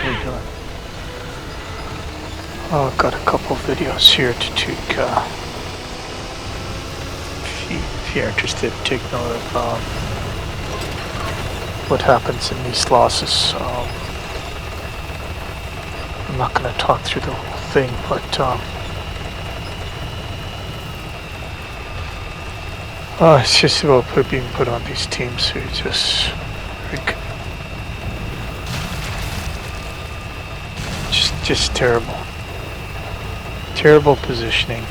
you doing? Oh, I've got a couple videos here to take, if you're interested, take note of what happens in these losses. I'm not going to talk through the whole thing, but it's just about being put on these teams who just terrible. Terrible positioning,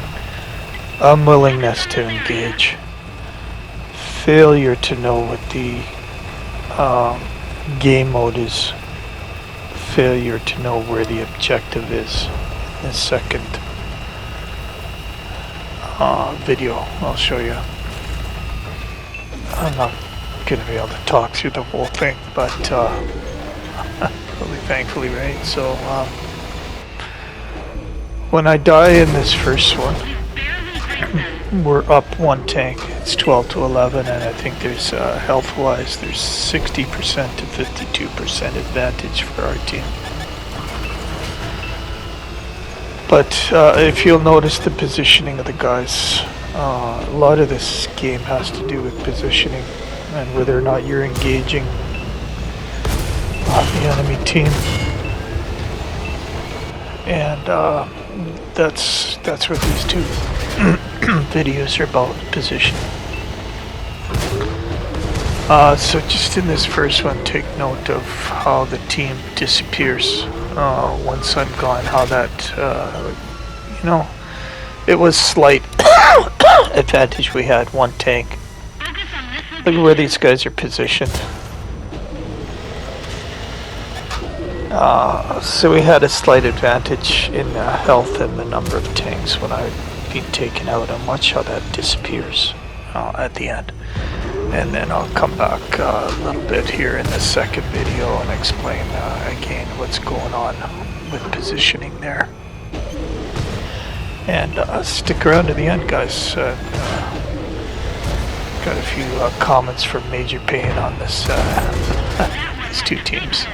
unwillingness to engage, failure to know what the game mode is, failure to know where the objective is. In the second video I'll show you. I'm not going to be able to talk through the whole thing, but really thankfully, right? So when I die in this first one, we're up one tank. It's 12 to 11, and I think there's health-wise, there's 60% to 52% advantage for our team. But if you'll notice the positioning of the guys, a lot of this game has to do with positioning and whether or not you're engaging the enemy team. And that's what these two videos are about, position. So just in this first one, take note of how the team disappears once I'm gone, how that, it was slight advantage. We had one tank. Look at where these guys are positioned. So we had a slight advantage in health and the number of tanks when I've been taken out, and watch how that disappears at the end. And then I'll come back a little bit here in the second video and explain again what's going on with positioning there. And stick around to the end, guys. Got a few comments from Major Pain on this these two teams.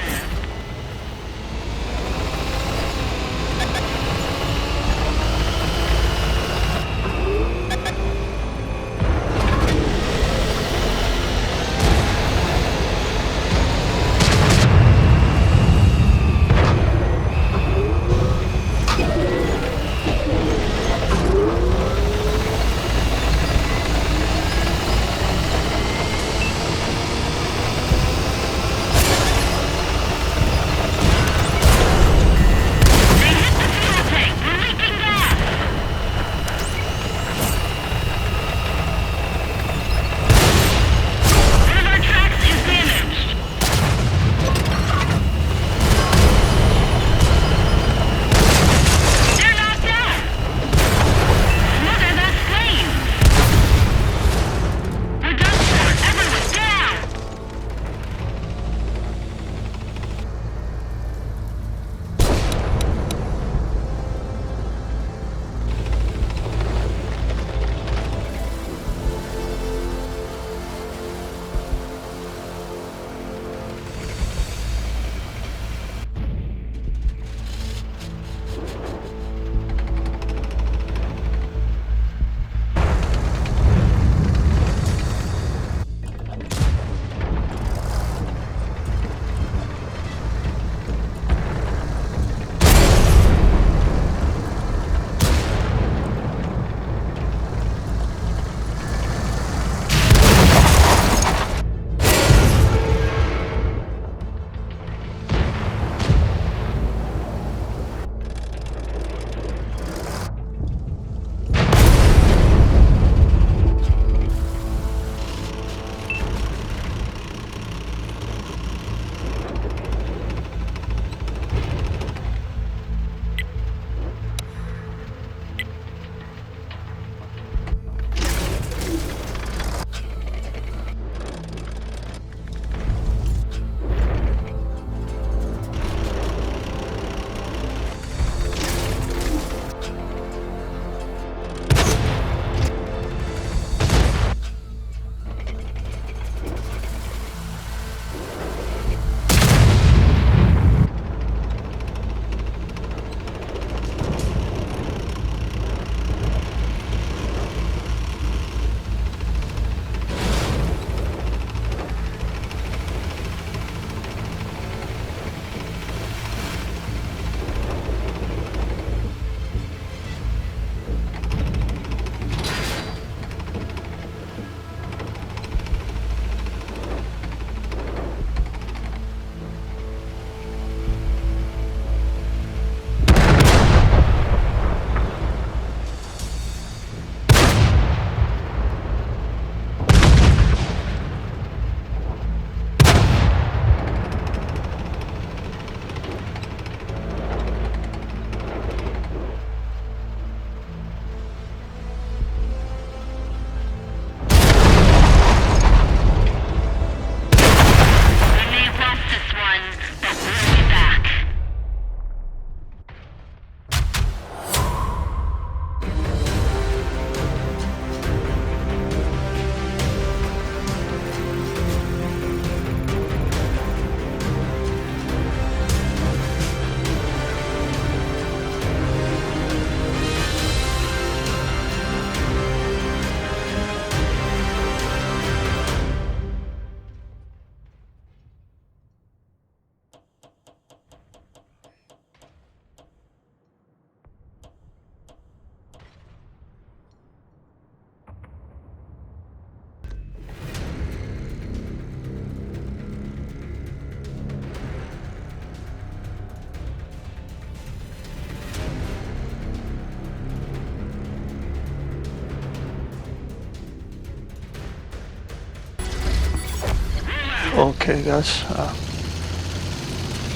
Okay, guys.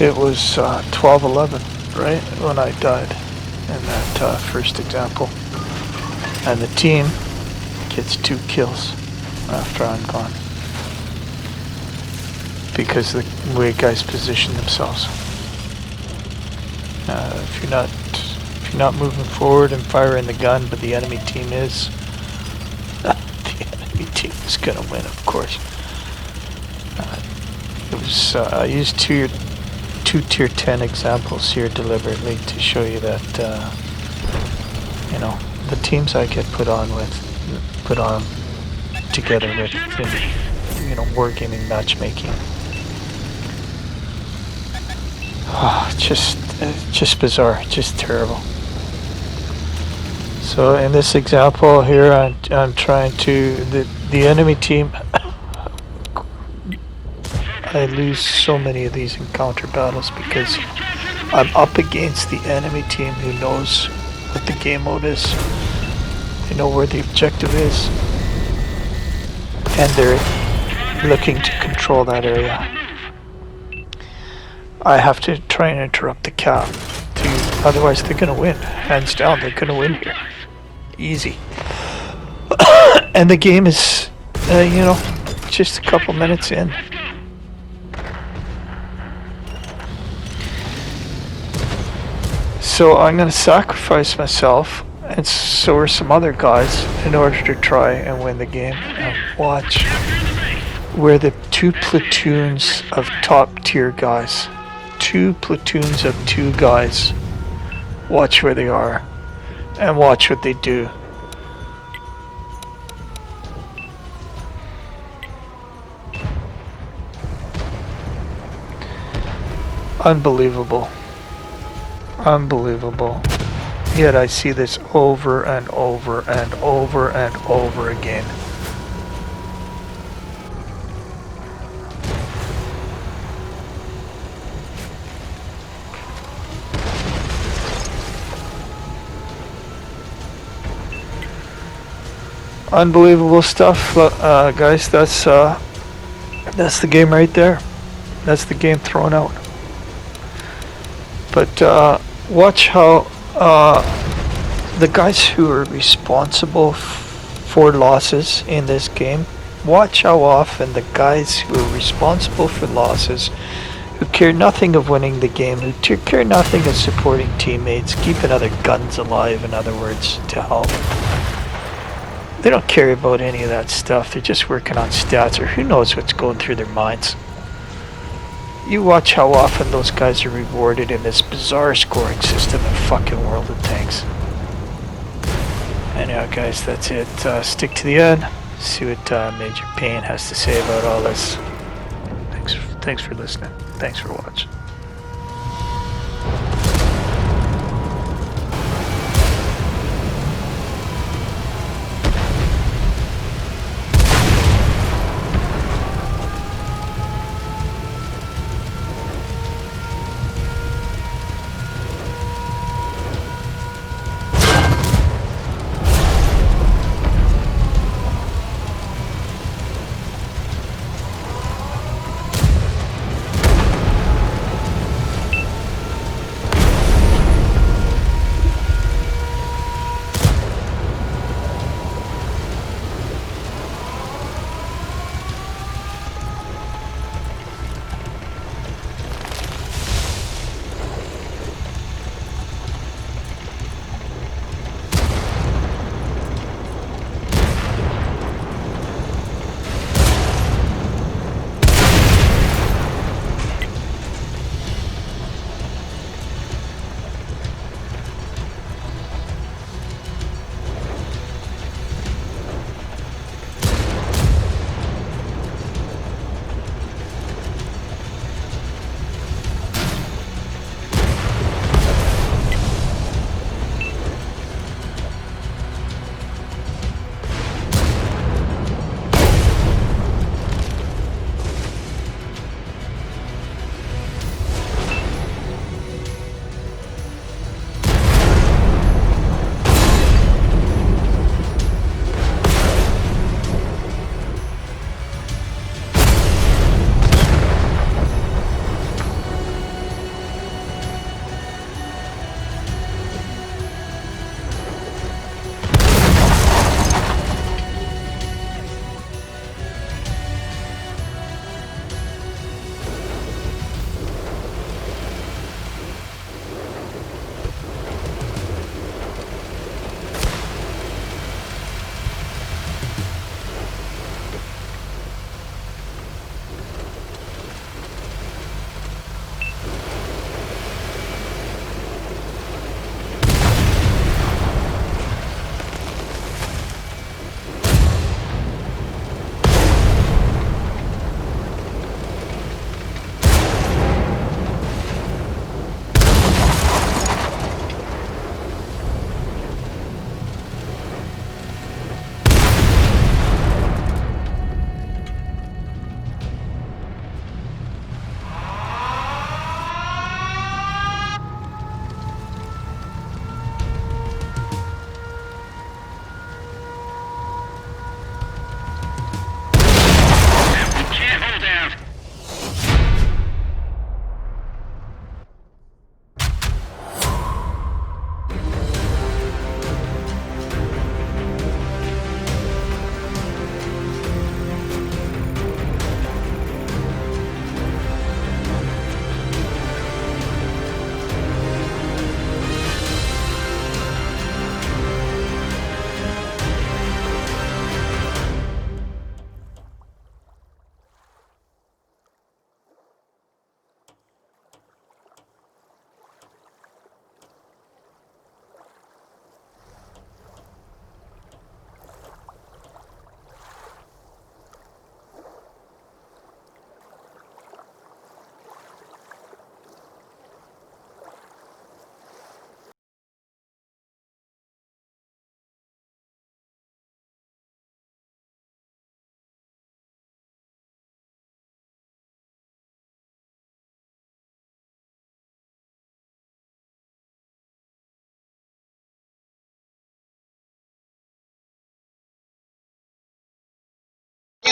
It was 12-11, right, when I died in that first example. And the team gets 2 kills after I'm gone. Because of the way guys position themselves. If you're not moving forward and firing the gun, but the enemy team is, the enemy team is gonna win, of course. I used 2 tier 10 examples here deliberately to show you that, you know, the teams I get put on together with, in, you know, wargaming matchmaking. Just bizarre, just terrible. So in this example here, I'm trying to, the enemy team, I lose so many of these encounter battles because I'm up against the enemy team who knows what the game mode is. They know where the objective is. And they're looking to control that area. I have to try and interrupt the cap. Otherwise they're gonna win. Hands down, they're gonna win here. Easy. And the game is, you know, just a couple minutes in. So I'm going to sacrifice myself, and so are some other guys, in order to try and win the game. And watch where the 2 platoons of top tier guys, 2 platoons of 2 guys, watch where they are, and watch what they do. Unbelievable. Unbelievable. Yet I see this over and over and over and over again. Unbelievable stuff, guys. That's the game right there. That's the game thrown out. But watch how the guys who are responsible for losses in this game, watch how often the guys who are responsible for losses, who care nothing of winning the game, who care nothing of supporting teammates, keeping other guns alive, in other words, to help. They don't care about any of that stuff. They're just working on stats, or who knows what's going through their minds. You watch how often those guys are rewarded in this bizarre scoring system in fucking World of Tanks. Anyhow, guys, that's it. Stick to the end. See what Major Payne has to say about all this. Thanks for listening. Thanks for watching.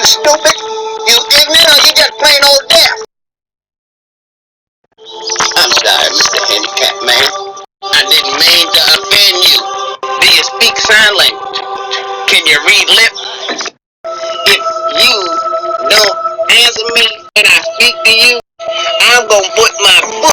You stupid? You ignorant or you just plain old deaf? I'm sorry, Mr. Handicapped Man. I didn't mean to offend you. Do you speak sign language? Can you read lips? If you don't answer me when I speak to you, I'm gonna put my foot